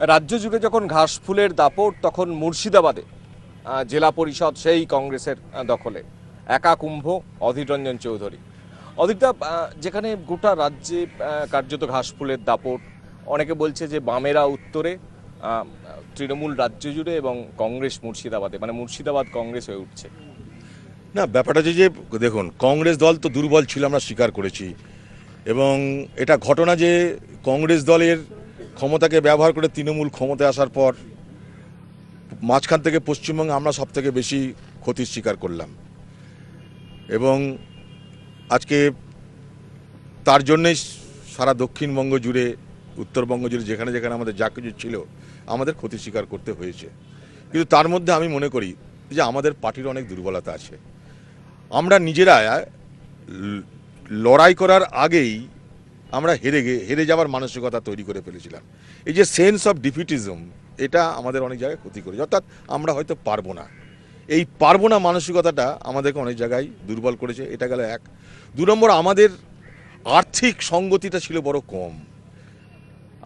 রাজ্য জুড়ে যখন ঘাসফুলের দাপট, তখন মুর্শিদাবাদে জেলা পরিষদ সেই কংগ্রেসের দখলে। একা কুম্ভ অধীর রঞ্জন চৌধুরী। অধীরদা, যেখানে গোটা রাজ্যে কার্যত ঘাসফুলের দাপট, অনেকে বলছে যে বামেরা উত্তরে, তৃণমূল রাজ্য জুড়ে এবং কংগ্রেস মুর্শিদাবাদে, মানে মুর্শিদাবাদ কংগ্রেস হয়ে উঠছে। না, ব্যাপারটা হচ্ছে যে দেখুন, কংগ্রেস দল তো দুর্বল ছিল, আমরা স্বীকার করেছি। এবং এটা ঘটনা যে কংগ্রেস দলের ক্ষমতাকে ব্যবহার করে তৃণমূল ক্ষমতায় আসার পর মাঝখান থেকে পশ্চিমবঙ্গে আমরা সব থেকে বেশি ক্ষতির স্বীকার করলাম। এবং আজকে তার জন্যেই সারা দক্ষিণবঙ্গ জুড়ে, উত্তরবঙ্গ জুড়ে যেখানে যেখানে আমাদের যা কিছু ছিল আমাদের ক্ষতি স্বীকার করতে হয়েছে। কিন্তু তার মধ্যে আমি মনে করি যে আমাদের পার্টির অনেক দুর্বলতা আছে। আমরা নিজেরা লড়াই করার আগেই আমরা হেরে যাওয়ার মানসিকতা তৈরি করে ফেলেছিলাম। এই যে সেন্স অফ ডিফিটিজম, এটা আমাদের অনেক জায়গায় ক্ষতি করেছে। অর্থাৎ আমরা হয়তো পারবো না, এই পারবো না মানসিকতাটা আমাদেরকে অনেক জায়গায় দুর্বল করেছে। এটা গেল এক। দু নম্বর, আমাদের আর্থিক সঙ্গতিটা ছিল বড় কম।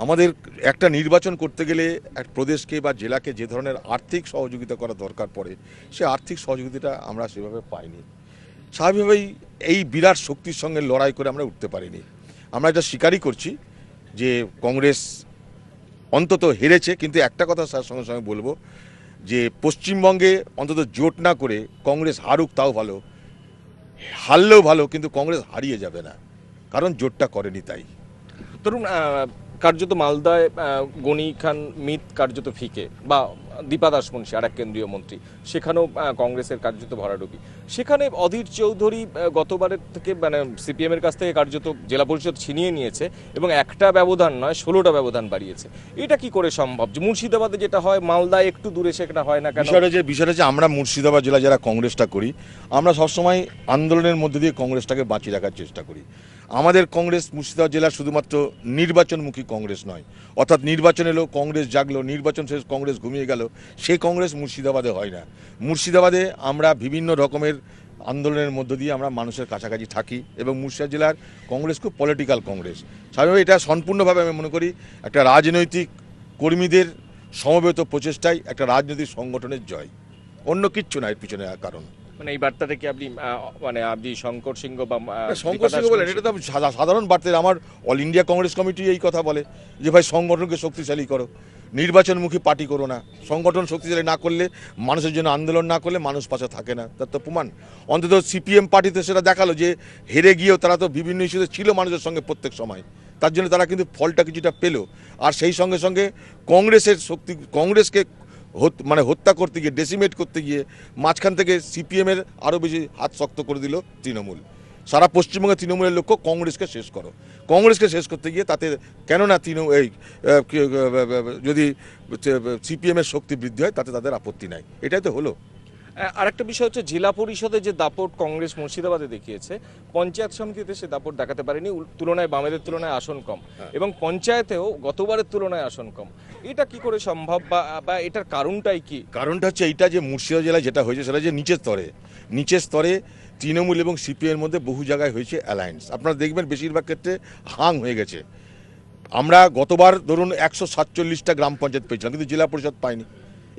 আমাদের একটা নির্বাচন করতে গেলে এক প্রদেশকে বা জেলাকে যে ধরনের আর্থিক সহযোগিতা করা দরকার পড়ে, সে আর্থিক সহযোগিতাটা আমরা সেভাবে পাইনি। স্বাভাবিকভাবেই এই বিরাট শক্তির সঙ্গে লড়াই করে আমরা উঠতে পারিনি। আমরা এটা স্বীকারই করছি যে কংগ্রেস অন্তত হেরেছে। কিন্তু একটা কথা তার সঙ্গে সঙ্গে বলবো যে পশ্চিমবঙ্গে অন্তত জোট না করে কংগ্রেস হারুক, তাও ভালো, হারলেও ভালো, কিন্তু কংগ্রেস হারিয়ে যাবে না, কারণ জোটটা করেনি। তাই ধরুন, কার্যত মালদায় গনি খান মিত কার্যত ফিকে, বা দীপা দাস মুন্সি আর এক কেন্দ্রীয় মন্ত্রী, সেখানেও কংগ্রেসের কার্যত ভরাডুবি। সেখানে অধীর চৌধুরী গতবারের থেকে, মানে সিপিএম এর কাছ থেকে কার্যত জেলা পরিষদ ছিনিয়ে নিয়েছে এবং একটা ব্যবধান নয় 16টা ব্যবধান বাড়িয়েছে। এটা কি করে সম্ভব যে মুর্শিদাবাদে যেটা হয় মালদায় একটু দূরে সেটা হয় না কেন? বিষয়টা যে আমরা মুর্শিদাবাদ জেলা যারা কংগ্রেসটা করি, আমরা সবসময় আন্দোলনের মধ্যে দিয়ে কংগ্রেসটাকে বাঁচিয়ে রাখার চেষ্টা করি। আমাদের কংগ্রেস মুর্শিদাবাদ জেলা শুধুমাত্র নির্বাচনমুখী কংগ্রেস নয়। অর্থাৎ নির্বাচন এলো, কংগ্রেস জাগলো, নির্বাচন শেষ, কংগ্রেস ঘুমিয়ে গেল, সেই কংগ্রেস মুর্শিদাবাদে হয় না। মুর্শিদাবাদে আমরা বিভিন্ন রকমের আন্দোলনের মধ্য দিয়ে আমরা মানুষের কাছাকাছি থাকি। এবং মুর্শিদাবাদ জেলার কংগ্রেস খুব পলিটিক্যাল কংগ্রেস। স্বাভাবিকভাবে এটা সম্পূর্ণভাবে আমি মনে করি একটা রাজনৈতিক কর্মীদের সমবেত প্রচেষ্টায় একটা রাজনৈতিক সংগঠনের জয়, অন্য কিচ্ছু না এর পিছনে কারণ। মানে এই বার্তাটা কি আপনি মানে আপনি শঙ্কর সিংহ বা শঙ্কর সিংহ বলেন, এটা তো সাধারণ বার্তা। আমার অল ইন্ডিয়া কংগ্রেস কমিটি এই কথা বলে যে ভাই সংগঠনকে শক্তিশালী করো, নির্বাচনমুখী পার্টি করো না। সংগঠন শক্তিশালী না করলে, মানুষের জন্য আন্দোলন না করলে মানুষ পাশে থাকে না, তার তো প্রমাণ। অন্তত সিপিএম পার্টিতে সেটা দেখালো যে হেরে গিয়েও তারা তো বিভিন্ন ইস্যুতে ছিল মানুষের সঙ্গে প্রত্যেক সময়, তার জন্য তারা কিন্তু ফলটা কিছুটা পেলো। আর সেই সঙ্গে সঙ্গে কংগ্রেসের শক্তি, কংগ্রেসকে মানে হত্যা করতে গিয়ে, ডেসিমেট করতে গিয়ে মাঝখান থেকে সিপিএমের আরও বেশি হাত শক্ত করে দিল তৃণমূল। সারা পশ্চিমবঙ্গে তৃণমূলের লক্ষ্য কংগ্রেসকে শেষ করো। কংগ্রেসকে শেষ করতে গিয়ে তাতে কেননা যদি সিপিএমের শক্তি বৃদ্ধি হয় তাতে তাদের আপত্তি নাই, এটাই তো হলো। আরেকটা বিষয় হচ্ছে জেলা পরিষদে যে দাপট কংগ্রেস মুর্শিদাবাদে দেখিয়েছে, পঞ্চায়েত সমিতিতে সে দাপট দেখাতে পারেনি, তুলনায় বামেদের তুলনায় আসন কম, এবং পঞ্চায়েতেও গতবারের তুলনায় আসন কম। এটা কি করে সম্ভব, বা এটার কারণটাই কি? কারণটা হচ্ছে এইটা যে মুর্শিদাবাদ জেলায় যেটা হয়েছে সেটা যে নিচের স্তরে তৃণমূল এবং সিপিএম এর মধ্যে বহু জায়গায় হয়েছে অ্যালায়েন্স। আপনারা দেখবেন বেশিরভাগ ক্ষেত্রে হাং হয়ে গেছে। আমরা গতবার ধরুন 147টা গ্রাম পঞ্চায়েত পেয়েছিলাম, কিন্তু জেলা পরিষদ পাইনি।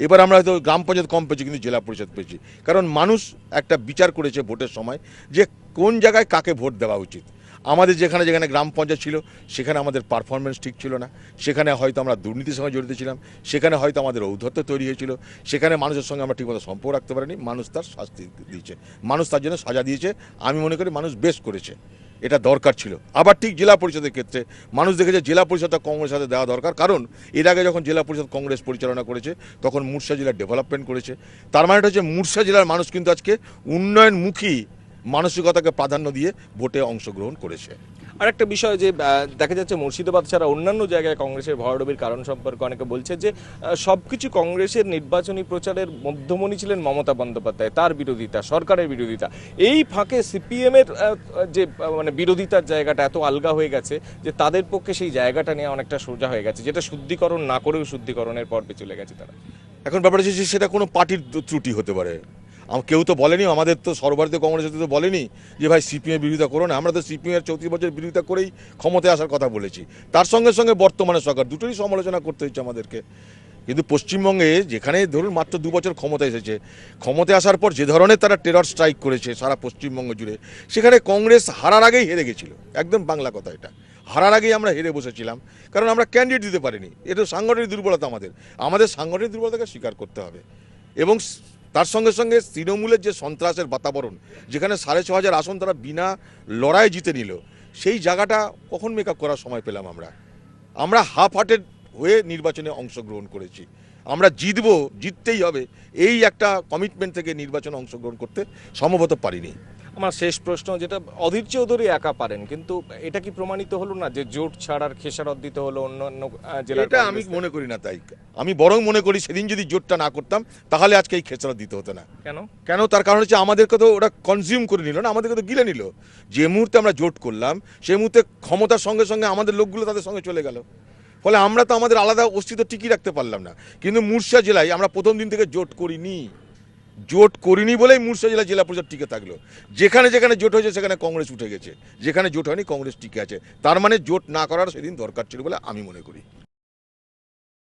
এবার আমরা হয়তো গ্রাম পঞ্চায়েত কম পেয়েছি, কিন্তু জেলা পরিষদ পেয়েছি। কারণ মানুষ একটা বিচার করেছে ভোটের সময় যে কোন জায়গায় কাকে ভোট দেওয়া উচিত। আমাদের যেখানে যেখানে গ্রাম পঞ্চায়েত ছিল সেখানে আমাদের পারফরমেন্স ঠিক ছিল না, সেখানে হয়তো আমরা দুর্নীতির সঙ্গে জড়িত ছিলাম, সেখানে হয়তো আমাদের ঔদ্ধত্য তৈরি হয়েছিল, সেখানে মানুষের সঙ্গে আমরা ঠিকমতো সম্পর্ক রাখতে পারিনি। মানুষ তার শাস্তি দিয়েছে, মানুষ তার জন্য সাজা দিয়েছে। আমি মনে করি মানুষ বেশ করেছে, এটা দরকার ছিল। আবার ঠিক জেলা পরিষদের ক্ষেত্রে মানুষ দেখেছে জেলা পরিষদটা কংগ্রেস হাতে দেওয়া দরকার, কারণ এর আগে যখন জেলা পরিষদ কংগ্রেস পরিচালনা করেছে তখন মুর্শিদাবাদ জেলার ডেভেলপমেন্ট করেছে। তার মানে এটা হচ্ছে মুর্শিদাবাদ জেলার মানুষ কিন্তু আজকে উন্নয়নমুখী মানসিকতাকে প্রাধান্য দিয়ে ভোটে অংশগ্রহণ করেছে। আরেকটা বিষয় যে দেখা যাচ্ছে মুর্শিদাবাদ ছাড়া অন্যান্য জায়গায় কংগ্রেসের ভরাডুবির কারণ সম্পর্কে অনেকে বলছে যে সবকিছু কংগ্রেসের নির্বাচনী প্রচারের মধ্যমণি ছিলেন মমতা বন্দ্যোপাধ্যায়, তার বিরোধিতা, সরকারের বিরোধিতা। এই ফাঁকে সিপিএম এর যে মানে বিরোধিতার জায়গাটা এত আলগা হয়ে গেছে যে তাদের পক্ষে সেই জায়গাটা নিয়ে অনেকটা সোজা হয়ে গেছে, যেটা শুদ্ধিকরণ না করেও শুদ্ধিকরণের পর্বে চলে গেছে তারা। এখন ব্যাপারটা হচ্ছে সেটা কোনো পার্টির ত্রুটি হতে পারে। কেউ তো বলেনি, আমাদের তো সর্বভারতীয় কংগ্রেস তো বলেনি যে ভাই সিপিএম বিরোধিতা করো না। আমরা তো সিপিএমের 34 বছর বিরোধিতা করেই ক্ষমতায় আসার কথা বলেছি। তার সঙ্গে সঙ্গে বর্তমানে সরকার, দুটোই সমালোচনা করতে হচ্ছে আমাদেরকে। কিন্তু পশ্চিমবঙ্গে যেখানে ধরুন মাত্র 2 বছর ক্ষমতায় এসেছে, ক্ষমতায় আসার পর যে ধরনের তারা টেরর স্ট্রাইক করেছে সারা পশ্চিমবঙ্গ জুড়ে, সেখানে কংগ্রেস হারার আগেই হেরে গেছিল। একদম বাংলা কথা এটা, হারার আগেই আমরা হেরে বসেছিলাম, কারণ আমরা ক্যান্ডিডেট দিতে পারিনি। এটা সাংগঠনিক দুর্বলতা, আমাদের সাংগঠনিক দুর্বলতাকে স্বীকার করতে হবে। এবং তার সঙ্গে সঙ্গে তৃণমূলের যে সন্ত্রাসের বাতাবরণ, যেখানে 6,500 আসন তারা বিনা লড়াই জিতে নিল, সেই জায়গাটা কখন মেকআপ করার সময় পেলাম আমরা হাফ হার্টেড হয়ে নির্বাচনে অংশগ্রহণ করেছি। আমরা জিততেই হবে, এই একটা কমিটমেন্ট থেকে নির্বাচনে অংশগ্রহণ করতে সম্ভবত পারিনি। আমার শেষ প্রশ্ন, যেটা অধীর চৌধুরী একা পারেন, কিন্তু এটা কি প্রমাণিত হলো না যে জোট ছাড়ার খেসারত দিতে হলো অন্যান্য জেলার? এটা আমি মনে করি না তাই। আমি বরং মনে করি সেদিন যদি জোটটা না করতাম তাহলে আজকে এই খেসারত দিতে হতো না। কেন? তার কারণ হচ্ছে আমাদেরকে তো ওরা কনজিউম করে নিল না, আমাদেরকে তো গিলে নিল। যে মুহূর্তে আমরা জোট করলাম সেই মুহূর্তে ক্ষমতার সঙ্গে সঙ্গে আমাদের লোকগুলো তাদের সঙ্গে চলে গেল। ফলে আমরা তো আমাদের আলাদা অস্তিত্ব টিকিয়ে রাখতে পারলাম না। কিন্তু মুর্শিদা জেলায় আমরা প্রথম দিন থেকে জোট করিনি বলেই মুর্শিদা জেলা পরিষদ টিকে থাকলো। যেখানে যেখানে জোট হয়েছে সেখানে কংগ্রেস উঠে গেছে, যেখানে জোট হয়নি কংগ্রেস টিকে আছে। তার মানে জোট না করার সেদিন দরকার ছিল বলে আমি মনে করি।